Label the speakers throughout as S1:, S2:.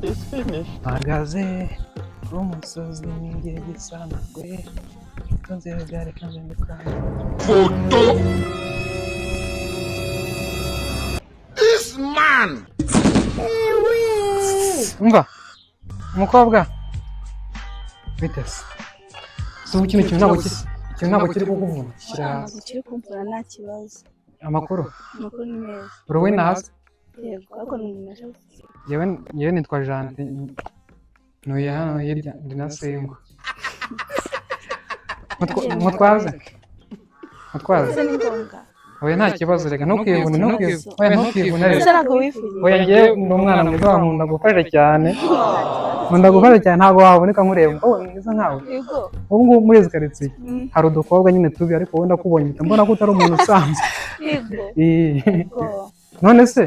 S1: is finished.
S2: Magaze umusozi n'ingeri sanagwe kanzira gare kandi ndikwaye.
S1: Photo. This man.
S2: Umva umukobwa bitese so ikintu ntabwo kiri kukuvuna
S3: ntabwo kiri kumvura nta kibazo.
S2: amakuru
S3: Ni meza.
S2: uruwe nazi
S3: Yego ariko ni umuntu aje
S2: yewe nitwa Janti ntuye hano hirya ndi na Sengo mutwaze
S3: ese ni ngombwa.
S2: oya nta kibazo reka ntukivune reka
S3: Ese ntabwo wifuza.
S2: oya njye ni umwana mwiza nkunda gufasha cyane ntabwo waboneka nkureba wowe mwiza nkawe.
S3: Yego.
S2: ubu ngubu muri izi karitsiye hari udukobwa nyine tubi ariko wowe ndakubonye mbona ko utari umuntu usanzwe.
S3: Yego.
S2: Yego. none se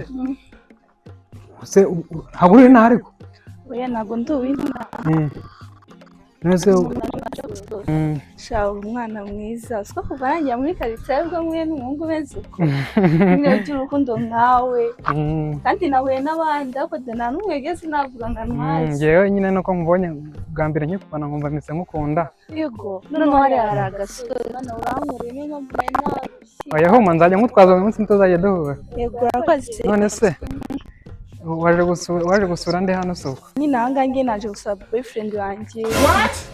S2: ntabwo uri inaha ariko
S3: Oya ntabwo ndi uw'inaha.
S2: none se
S3: Shaho umwana mwiza. Siko kuva nanjye muri karitsiye aribwo mwe n'umuhungu umeze uko. Nyine by'urukundo nkawe. Kandi nahuye n'abandi ariko nta n'umwe yigeze navuga ngo ntwaze.
S2: njyewe nyine nuko mubonye bwa mbere nkikubona nkumva mise nkukunda.
S3: Yego. Noneho hari agasore hano urankuremo nkavuye narushye.
S2: oya homa nzajya nkutwaza buri munsi tuzajya duhura.
S3: Yego urakoze.
S2: none se waje gusura nde hano soko?
S3: Nyine aha ngaha ngiye naje gusaba boyfriend wanjye.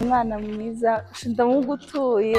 S3: Umwana mwiza ndamugutuye.